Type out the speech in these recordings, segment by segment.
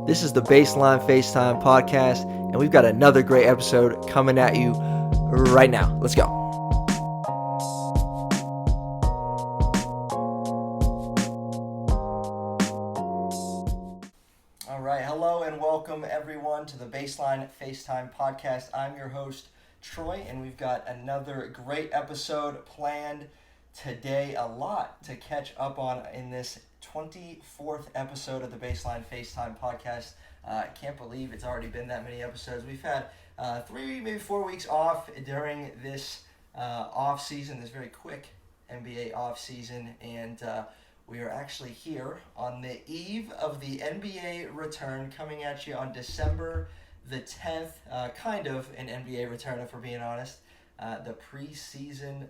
This is the Baseline Facetime Podcast, and we've got another great episode coming at you right now. Let's go. All right, hello and welcome everyone to the Baseline Facetime Podcast. I'm your host, Troy, and we've got another great episode planned today. A lot to catch up on in this 24th episode of the Baseline Facetime Podcast. I can't believe it's already been that many episodes. We've had 3, maybe 4 weeks off during this off-season, this very quick NBA off-season, and we are actually here on the eve of the NBA return, coming at you on December the 10th, kind of an NBA return if we're being honest. The preseason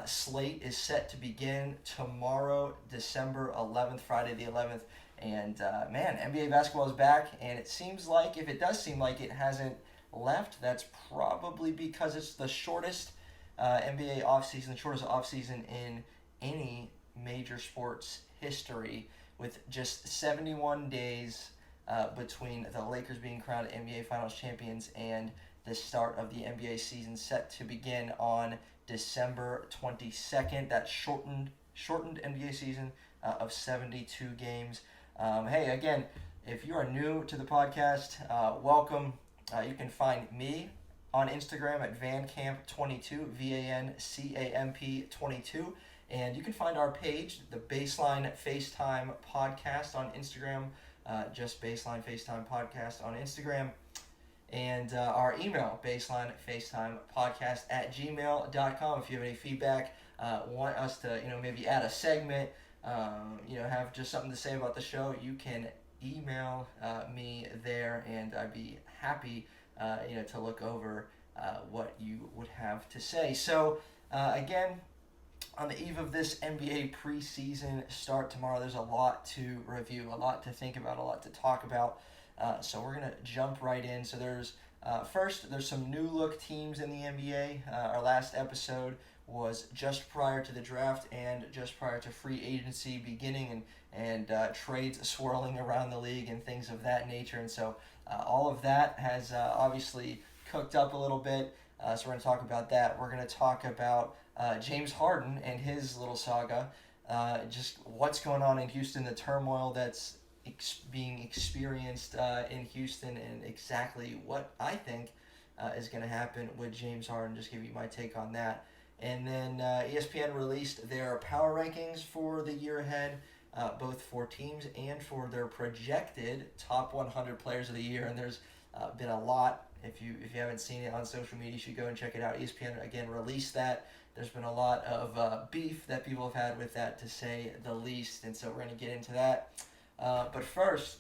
slate is set to begin tomorrow, December 11th, Friday the 11th. And NBA basketball is back, and it seems like, if it does seem like it hasn't left, that's probably because it's the shortest NBA offseason, the shortest offseason in any major sports history, with just 71 days between the Lakers being crowned NBA Finals champions and the start of the NBA season set to begin on December 22nd. That shortened NBA season of 72 games. Hey, again, if you are new to the podcast, welcome. You can find me on Instagram at vancamp22, VANCAMP22, and you can find our page, the Baseline Facetime Podcast on Instagram, just Baseline Facetime Podcast on Instagram, and our email, baselinefacetimepodcast@gmail.com. If you have any feedback, want us to, maybe add a segment, have just something to say about the show, you can email me there, and I'd be happy, to look over what you would have to say. So, again, on the eve of this NBA preseason start tomorrow, there's a lot to review, a lot to think about, a lot to talk about. So we're going to jump right in. So there's some new look teams in the NBA. Our last episode was just prior to the draft and just prior to free agency beginning and trades swirling around the league and things of that nature. And so all of that has obviously cooked up a little bit. So we're going to talk about that. We're going to talk about James Harden and his little saga, just what's going on in Houston, the turmoil that's being experienced in Houston, and exactly what I think is going to happen with James Harden. Just give you my take on that. And then ESPN released their power rankings for the year ahead, both for teams and for their projected top 100 players of the year. And there's been a lot. If you haven't seen it on social media, you should go and check it out. ESPN, again, released that. There's been a lot of beef that people have had with that, to say the least. And so we're going to get into that. But first,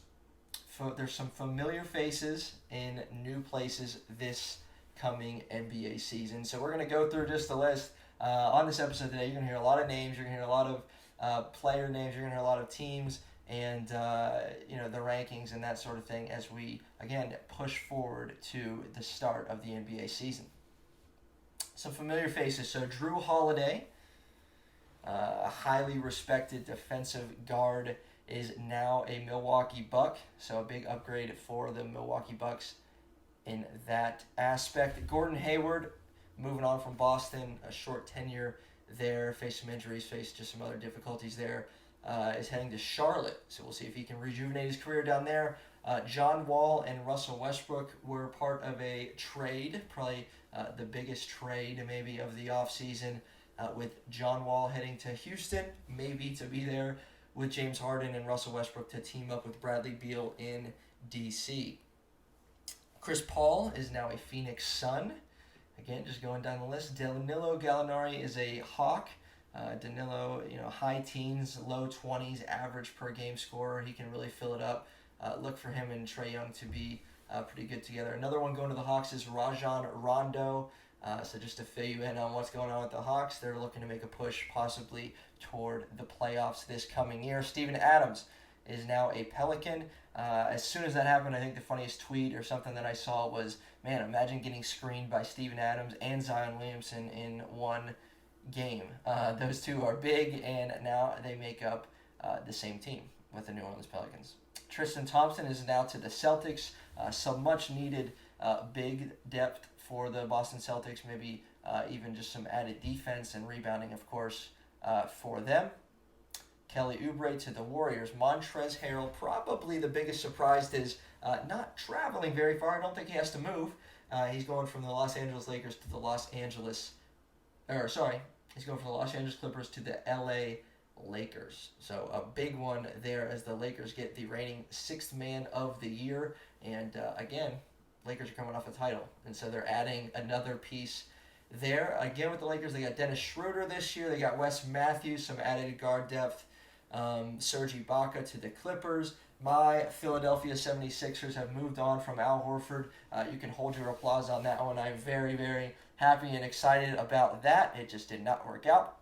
there's some familiar faces in new places this coming NBA season. So we're going to go through just the list. On this episode today, you're going to hear a lot of names. You're going to hear a lot of player names. You're going to hear a lot of teams and, the rankings and that sort of thing as we, again, push forward to the start of the NBA season. Some familiar faces. So Drew Holiday, a highly respected defensive guard, is now a Milwaukee Buck, so a big upgrade for the Milwaukee Bucks in that aspect. Gordon Hayward, moving on from Boston, a short tenure there, faced some injuries, faced just some other difficulties there, is heading to Charlotte, so we'll see if he can rejuvenate his career down there. John Wall and Russell Westbrook were part of a trade, probably the biggest trade maybe of the offseason, with John Wall heading to Houston, maybe to be there with James Harden, and Russell Westbrook to team up with Bradley Beal in D.C. Chris Paul is now a Phoenix Sun. Again, just going down the list. Danilo Gallinari is a Hawk. Danilo, high teens, low 20s, average per game scorer. He can really fill it up. Look for him and Trae Young to be pretty good together. Another one going to the Hawks is Rajon Rondo. So just to fill you in on what's going on with the Hawks, they're looking to make a push possibly toward the playoffs this coming year. Steven Adams is now a Pelican. As soon as that happened, I think the funniest tweet or something that I saw was, man, imagine getting screened by Steven Adams and Zion Williamson in one game. Those two are big, and now they make up the same team. with the New Orleans Pelicans. Tristan Thompson is now to the Celtics. Some much needed big depth for the Boston Celtics, maybe even just some added defense and rebounding, of course, for them. Kelly Oubre to the Warriors. Montrezl Harrell, probably the biggest surprise, is not traveling very far. I don't think he has to move. He's going from the Los Angeles Lakers to the he's going from the Los Angeles Clippers to the LA Lakers. So a big one there as the Lakers get the reigning sixth man of the year. And again, Lakers are coming off a title. And so they're adding another piece there. Again, with the Lakers, they got Dennis Schroeder this year. They got Wes Matthews, some added guard depth. Serge Ibaka to the Clippers. My Philadelphia 76ers have moved on from Al Horford. You can hold your applause on that one. I'm very, very happy and excited about that. It just did not work out.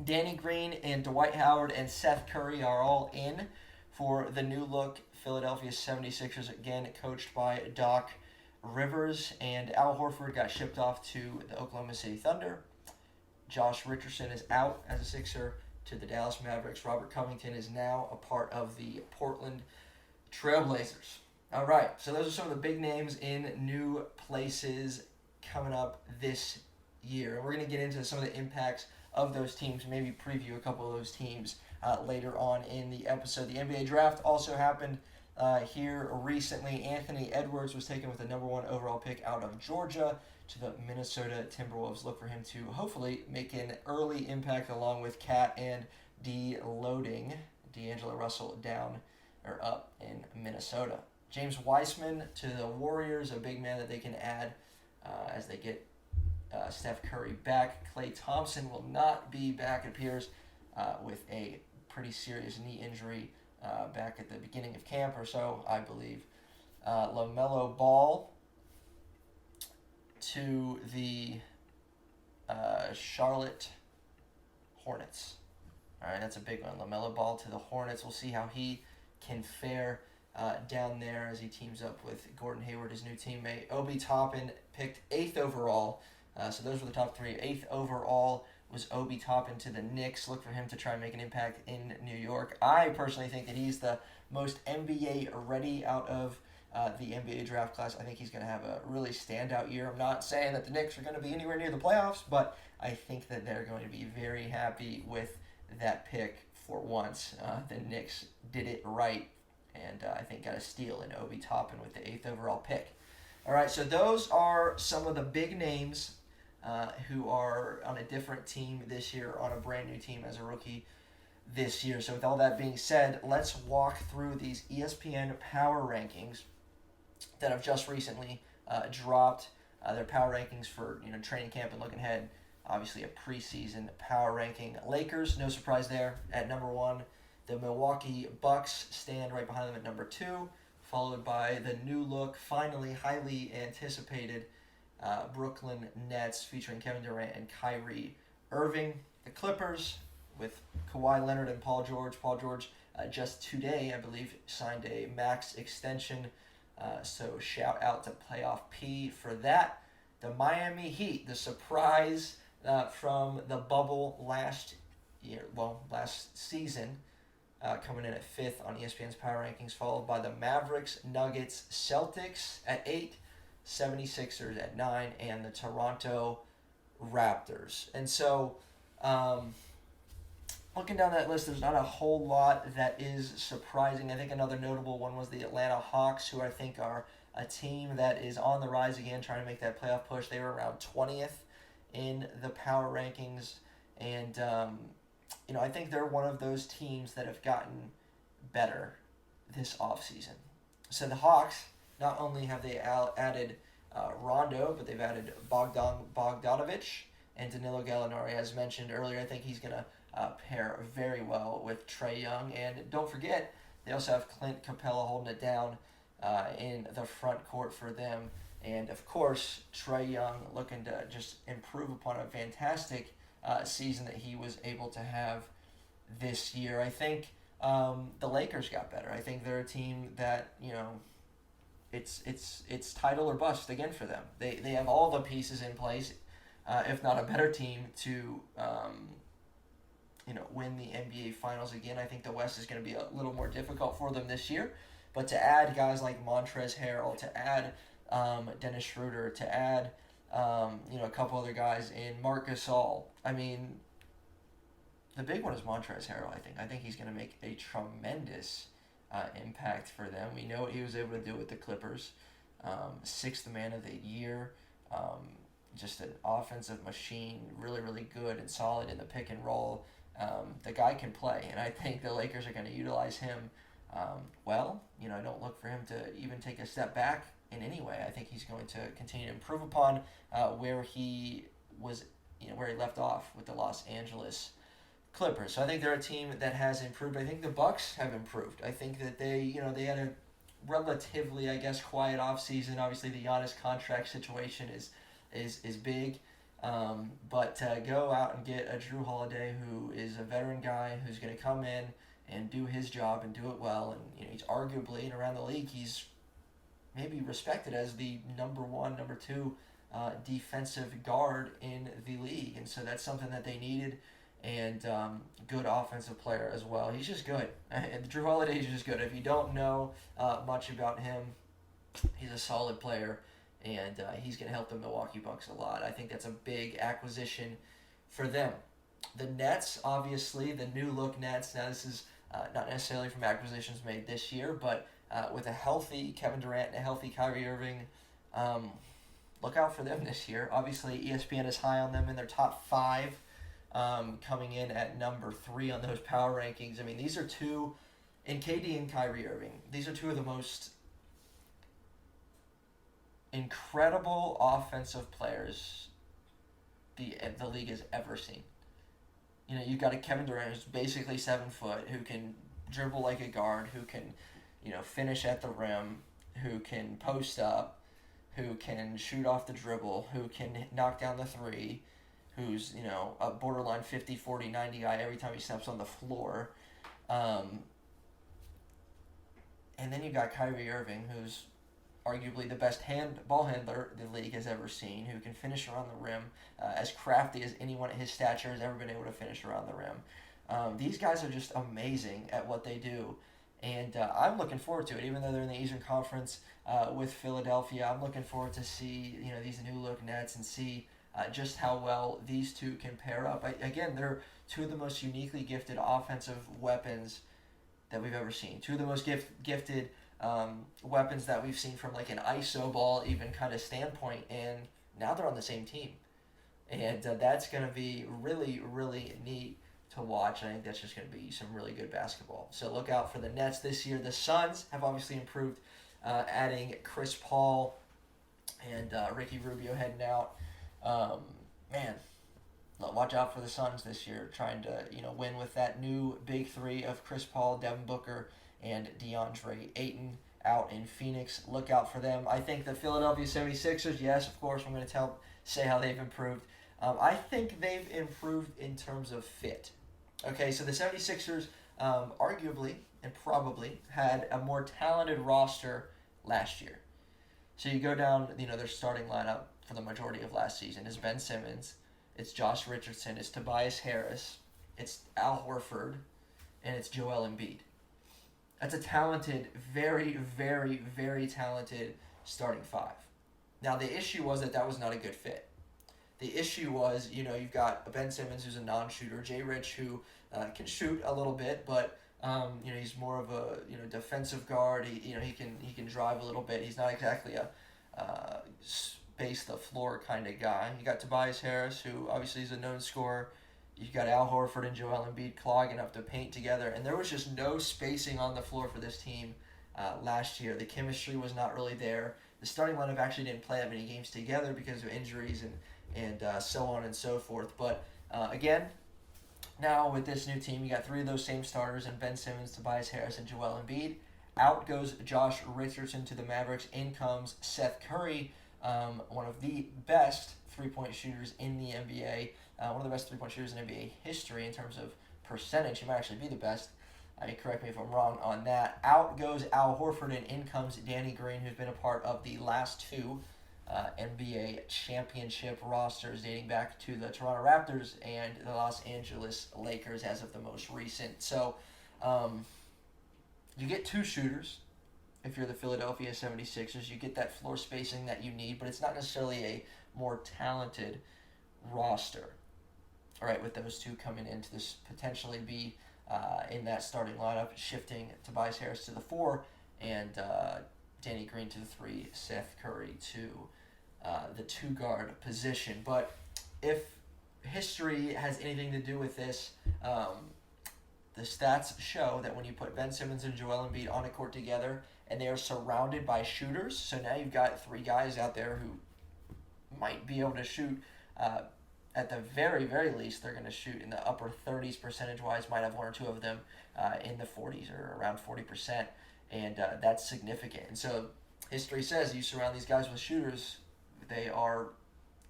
Danny Green and Dwight Howard and Seth Curry are all in for the new look Philadelphia 76ers, again coached by Doc Rivers. And Al Horford got shipped off to the Oklahoma City Thunder. Josh Richardson is out as a Sixer to the Dallas Mavericks. Robert Covington is now a part of the Portland Trailblazers. All right, so those are some of the big names in new places coming up this year. And we're going to get into some of the impacts of those teams, maybe preview a couple of those teams later on in the episode. The NBA draft also happened here recently. Anthony Edwards was taken with the number 1 overall pick out of Georgia to the Minnesota Timberwolves. Look for him to hopefully make an early impact along with Cat and deloading D'Angelo Russell down or up in Minnesota. James Wiseman to the Warriors, a big man that they can add as they get Steph Curry back. Klay Thompson will not be back, it appears, with a pretty serious knee injury back at the beginning of camp or so, I believe. LaMelo Ball to the Charlotte Hornets. All right, that's a big one. LaMelo Ball to the Hornets. We'll see how he can fare down there as he teams up with Gordon Hayward, his new teammate. Obi Toppin picked 8th overall. So those were the top 3. 8th overall was Obi Toppin to the Knicks. Look for him to try and make an impact in New York. I personally think that he's the most NBA ready out of the NBA draft class. I think he's going to have a really standout year. I'm not saying that the Knicks are going to be anywhere near the playoffs, but I think that they're going to be very happy with that pick for once. The Knicks did it right, and I think got a steal in Obi Toppin with the 8th overall pick. All right, so those are some of the big names who are on a different team this year, on a brand new team as a rookie this year. So with all that being said, let's walk through these ESPN power rankings that have just recently dropped their power rankings for training camp and looking ahead. Obviously a preseason power ranking. Lakers, no surprise there, at number 1. The Milwaukee Bucks stand right behind them at number 2, followed by the new look, finally highly anticipated Brooklyn Nets featuring Kevin Durant and Kyrie Irving. The Clippers with Kawhi Leonard and Paul George. Paul George just today, I believe, signed a max extension. So shout out to Playoff P for that. The Miami Heat, the surprise from the bubble last season, coming in at 5th on ESPN's power rankings, followed by the Mavericks, Nuggets, Celtics at 8, 76ers at 9, and the Toronto Raptors. And so, looking down that list, there's not a whole lot that is surprising. I think another notable one was the Atlanta Hawks, who I think are a team that is on the rise again, trying to make that playoff push. They were around 20th in the power rankings, and I think they're one of those teams that have gotten better this offseason. So the Hawks, not only have they added Rondo, but they've added Bogdanovic and Danilo Gallinari. As mentioned earlier, I think he's going to pair very well with Trae Young. And don't forget, they also have Clint Capella holding it down in the front court for them. And, of course, Trae Young looking to just improve upon a fantastic season that he was able to have this year. I think the Lakers got better. I think they're a team that, it's title or bust again for them. They have all the pieces in place, if not a better team, to win the NBA Finals again. I think the West is going to be a little more difficult for them this year. But to add guys like Montrezl Harrell, to add Dennis Schroeder, to add a couple other guys in Marc Gasol. I mean, the big one is Montrezl Harrell. I think he's going to make a tremendous impact for them. We know what he was able to do with the Clippers. Sixth man of the year. Just an offensive machine, really, really good and solid in the pick and roll. The guy can play, and I think the Lakers are going to utilize him well. I don't look for him to even take a step back in any way. I think he's going to continue to improve upon where he was, where he left off with the Los Angeles Clippers. So I think they're a team that has improved. I think the Bucks have improved. I think that they had a relatively, quiet offseason. Obviously, the Giannis contract situation is big. But to go out and get a Drew Holiday, who is a veteran guy who's going to come in and do his job and do it well, and he's arguably, and around the league, he's maybe respected as the number one, number two defensive guard in the league, and so that's something that they needed. And good offensive player as well. He's just good. And Drew Holiday is just good. If you don't know much about him, he's a solid player, and he's going to help the Milwaukee Bucks a lot. I think that's a big acquisition for them. The Nets, obviously, the new look Nets. Now, this is not necessarily from acquisitions made this year, but with a healthy Kevin Durant and a healthy Kyrie Irving, look out for them this year. Obviously, ESPN is high on them in their top 5. Coming in at number 3 on those power rankings. I mean, these are two, in KD and Kyrie Irving, these are two of the most incredible offensive players the league has ever seen. You've got a Kevin Durant who's basically 7 foot, who can dribble like a guard, who can, finish at the rim, who can post up, who can shoot off the dribble, who can knock down the three, who's, a borderline 50, 40, 90 guy every time he steps on the floor. And then you've got Kyrie Irving, who's arguably the best ball handler the league has ever seen, who can finish around the rim, as crafty as anyone at his stature has ever been able to finish around the rim. These guys are just amazing at what they do. And I'm looking forward to it, even though they're in the Eastern Conference with Philadelphia. I'm looking forward to see, these new look Nets and see just how well these two can pair up. Again, they're two of the most uniquely gifted offensive weapons that we've ever seen. Two of the most gifted weapons that we've seen from like an ISO ball even kind of standpoint, and now they're on the same team. And that's going to be really, really neat to watch. I think that's just going to be some really good basketball. So look out for the Nets this year. The Suns have obviously improved, adding Chris Paul and Ricky Rubio heading out. Watch out for the Suns this year, trying to win with that new big 3 of Chris Paul, Devin Booker, and DeAndre Ayton out in Phoenix. Look out for them. I think the Philadelphia 76ers, yes, of course, I'm going to say how they've improved. I think they've improved in terms of fit. Okay, so the 76ers arguably and probably had a more talented roster last year. So you go down, their starting lineup for the majority of last season is Ben Simmons, it's Josh Richardson, it's Tobias Harris, it's Al Horford, and it's Joel Embiid. That's a talented, very, very, very talented starting 5. Now, the issue was that was not a good fit. The issue was, you've got Ben Simmons, who's a non-shooter, Jay Rich, who can shoot a little bit, but he's more of a defensive guard. He can drive a little bit. He's not exactly a space the floor kind of guy. You got Tobias Harris, who obviously is a known scorer. You've got Al Horford and Joel Embiid clogging up to paint together, and there was just no spacing on the floor for this team last year. The chemistry was not really there. The starting lineup actually didn't play that many games together because of injuries and so on and so forth. But again, now with this new team, you got 3 of those same starters in Ben Simmons, Tobias Harris, and Joel Embiid. Out goes Josh Richardson to the Mavericks. In comes Seth Curry, one of the best three-point shooters in the NBA. One of the best three-point shooters in NBA history in terms of percentage. He might actually be the best. Correct me if I'm wrong on that. Out goes Al Horford, and in comes Danny Green, who's been a part of the last 2 NBA championship rosters dating back to the Toronto Raptors and the Los Angeles Lakers as of the most recent. So you get two shooters if you're the Philadelphia 76ers. You get that floor spacing that you need, but it's not necessarily a more talented roster. All right, with those two coming in to this potentially be in that starting lineup, shifting Tobias Harris to the 4 and Danny Green to the 3, Seth Curry to the 2-guard position. But if history has anything to do with this, the stats show that when you put Ben Simmons and Joel Embiid on a court together and they are surrounded by shooters, so now you've got 3 guys out there who might be able to shoot at the very, very least, they're going to shoot in the upper 30s percentage-wise, might have 1 or 2 of them in the 40s or around 40%, and that's significant. And so history says you surround these guys with shooters, they are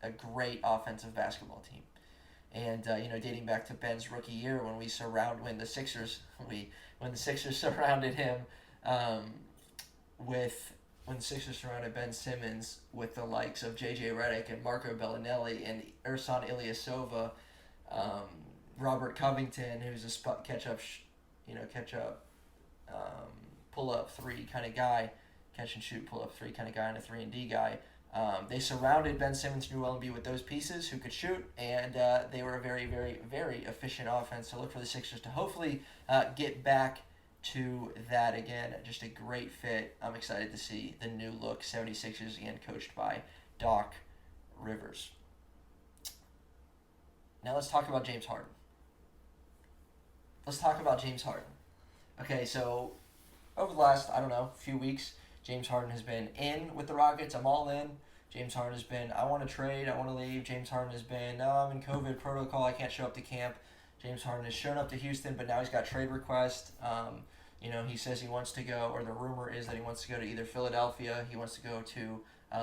a great offensive basketball team. And dating back to Ben's rookie year, when the Sixers surrounded him when the Sixers surrounded Ben Simmons with the likes of J.J. Redick and Marco Bellinelli and Ersan Ilyasova, Robert Covington, who's a pull-up 3 kind of guy, catch and shoot pull-up 3 kind of guy, and a 3-and-D guy. They surrounded Ben Simmons and Joel Embiid with those pieces who could shoot, and they were a very, very, very efficient offense. So look for the Sixers to hopefully get back to that again. Just a great fit. I'm excited to see the new look 76ers again, coached by Doc Rivers. Now let's talk about James Harden. Okay, so over the last, few weeks, James Harden has been in with the Rockets. I'm all in. James Harden has been, I want to trade, I want to leave. James Harden has been, no, I'm in COVID protocol, I can't show up to camp. James Harden has shown up to Houston, but now he's got trade requests. He says he wants to go, or the rumor is that he wants to go to either Philadelphia, he wants to go to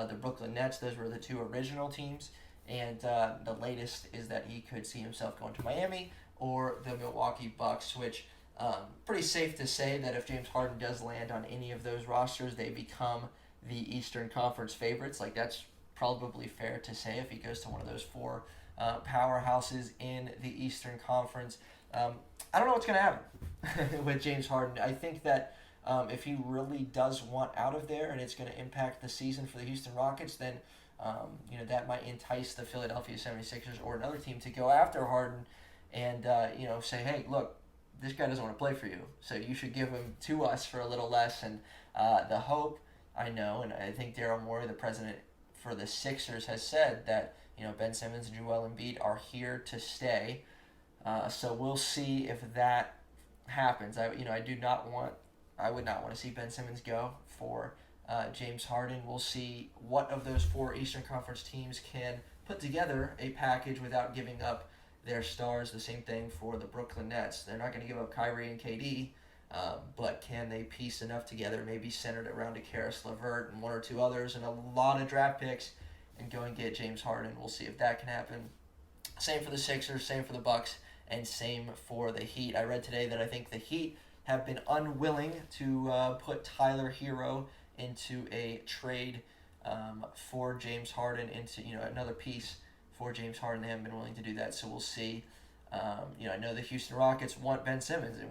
the Brooklyn Nets. Those were the 2 original teams. And the latest is that he could see himself going to Miami or the Milwaukee Bucks, which pretty safe to say that if James Harden does land on any of those rosters, they become the Eastern Conference favorites. Like, that's probably fair to say if he goes to one of those 4 powerhouses in the Eastern Conference. I don't know what's going to happen with James Harden. I think that if he really does want out of there and it's going to impact the season for the Houston Rockets, then that might entice the Philadelphia 76ers or another team to go after Harden and say, hey, look, this guy doesn't want to play for you, so you should give him to us for a little less. And the hope, I know, and I think Daryl Morey, the president for the Sixers, has said that Ben Simmons and Joel Embiid are here to stay. So we'll see if that happens. I would not want to see Ben Simmons go for James Harden. We'll see what of those 4 Eastern Conference teams can put together a package without giving up their stars. The same thing for the Brooklyn Nets. They're not going to give up Kyrie and KD, but can they piece enough together, maybe centered around a Karis LeVert and 1 or 2 others and a lot of draft picks, and go and get James Harden? We'll see if that can happen. Same for the Sixers, same for the Bucks, and same for the Heat. I read today that I think the Heat have been unwilling to put Tyler Hero into a trade for James Harden, into another piece for James Harden. They haven't been willing to do that, so we'll see. I know the Houston Rockets want Ben Simmons, and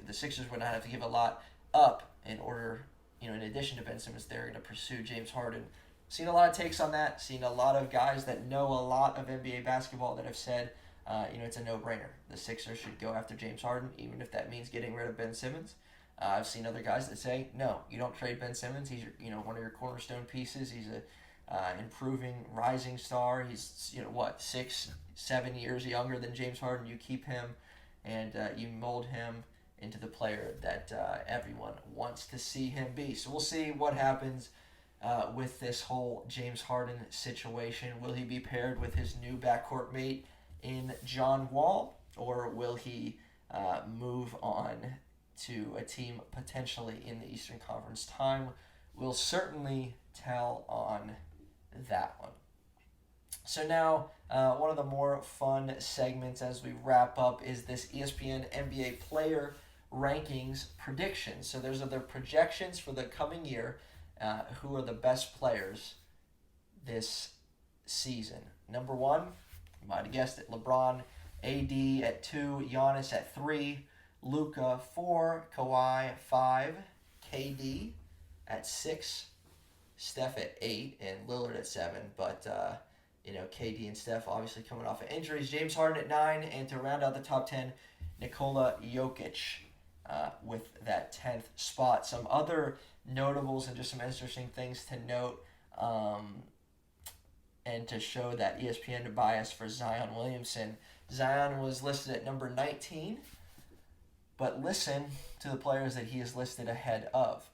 the Sixers would not have to give a lot up in order, in addition to Ben Simmons, they're going to pursue James Harden. Seen a lot of takes on that, seen a lot of guys that know a lot of NBA basketball that have said, it's a no-brainer. The Sixers should go after James Harden, even if that means getting rid of Ben Simmons. I've seen other guys that say, no, you don't trade Ben Simmons. He's one of your cornerstone pieces. He's a improving, rising star. He's 6-7 years younger than James Harden. You keep him, and you mold him into the player that everyone wants to see him be. So we'll see what happens with this whole James Harden situation. Will he be paired with his new backcourt mate in John Wall, or will he move on to a team potentially in the Eastern Conference? Time will certainly tell on that one. So now, one of the more fun segments as we wrap up is this ESPN NBA player rankings predictions. So those are their projections for the coming year. Who are the best players this season. Number 1, you might have guessed it, LeBron, AD at 2, Giannis at 3, Luka 4, Kawhi 5, KD at 6, Steph at 8, and Lillard at 7. But, KD and Steph obviously coming off of injuries. James Harden at 9, and to round out the top 10, Nikola Jokic with that 10th spot. Some other notables and just some interesting things to note and to show that ESPN bias for Zion Williamson. Zion was listed at number 19, but listen to the players that he is listed ahead of.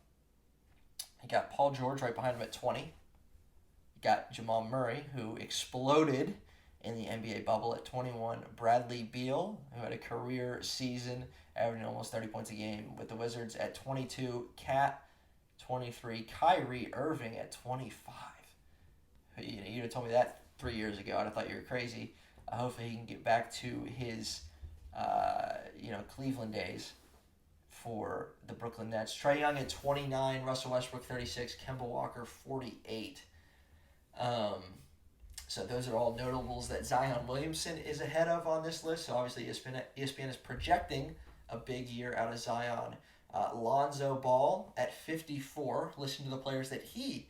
You got Paul George right behind him at 20. You got Jamal Murray, who exploded in the NBA bubble at 21. Bradley Beal, who had a career season, averaging almost 30 points a game with the Wizards at 22. Cat, 23. Kyrie Irving at 25. You'd have told me that 3 years ago. I'd have thought you were crazy. Hopefully he can get back to his, Cleveland days for the Brooklyn Nets. Trae Young at 29. Russell Westbrook, 36. Kemba Walker, 48. So those are all notables that Zion Williamson is ahead of on this list. So obviously ESPN is projecting a big year out of Zion. Lonzo Ball at 54. Listen to the players that he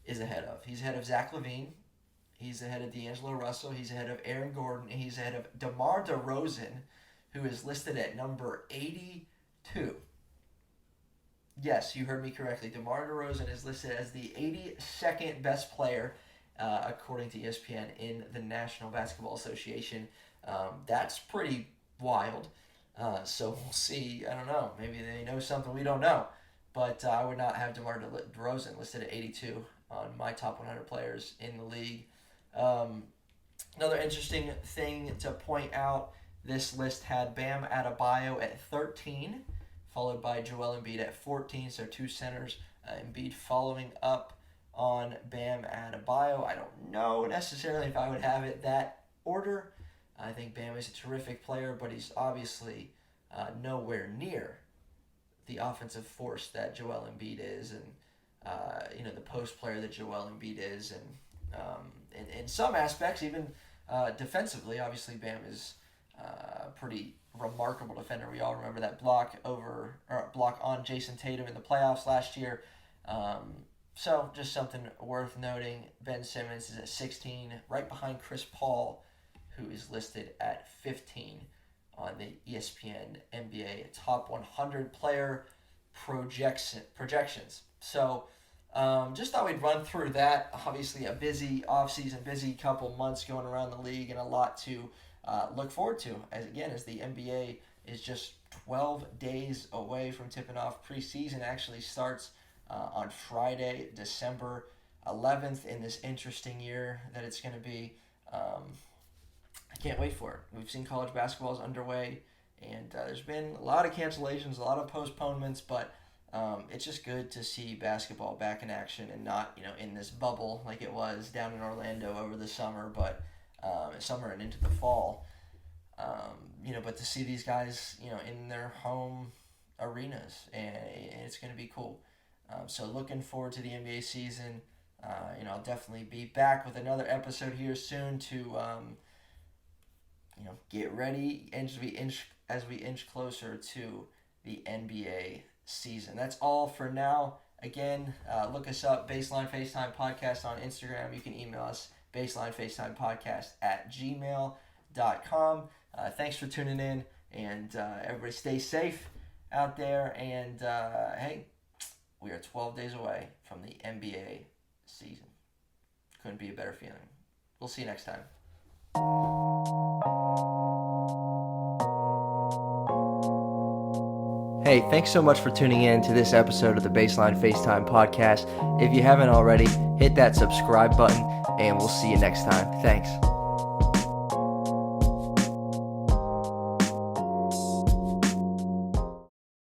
is ahead of. He's ahead of Zach LaVine. He's ahead of D'Angelo Russell. He's ahead of Aaron Gordon. And he's ahead of DeMar DeRozan, who is listed at number 82. Yes, you heard me correctly. DeMar DeRozan is listed as the 82nd best player according to ESPN in the National Basketball Association. That's pretty wild. So we'll see. I don't know. Maybe they know something we don't know. But I would not have DeMar DeRozan listed at 82 on my top 100 players in the league. Another interesting thing to point out, this list had Bam Adebayo at 13, followed by Joel Embiid at 14, so 2 centers. Embiid following up on Bam Adebayo. I don't know necessarily if I would have it that order. I think Bam is a terrific player, but he's obviously nowhere near the offensive force that Joel Embiid is, and the post player that Joel Embiid is, and in some aspects, even defensively, obviously Bam is a pretty remarkable defender. We all remember that block on Jason Tatum in the playoffs last year. So just something worth noting. Ben Simmons is at 16, right behind Chris Paul, who is listed at 15 on the ESPN NBA Top 100 Player projections. So just thought we'd run through that. Obviously a busy offseason, busy couple months going around the league, and a lot to look forward to, as the NBA is just 12 days away from tipping off. Preseason actually starts on Friday, December 11th, in this interesting year that it's going to be. I can't wait for it. We've seen college basketball is underway, and there's been a lot of cancellations, a lot of postponements, but it's just good to see basketball back in action and not, in this bubble like it was down in Orlando over the summer, but summer and into the fall. But to see these guys, in their home arenas, and it's going to be cool. So looking forward to the NBA season. I'll definitely be back with another episode here soon to, get ready as we inch closer to the NBA season. That's all for now. Again, look us up, Baseline Facetime Podcast on Instagram. You can email us, baselinefacetime@gmail.com. Thanks for tuning in, and everybody stay safe out there. And hey, we are 12 days away from the NBA season. Couldn't be a better feeling. We'll see you next time. Hey, thanks so much for tuning in to this episode of the Baseline Facetime Podcast. If you haven't already, hit that subscribe button, and we'll see you next time. Thanks.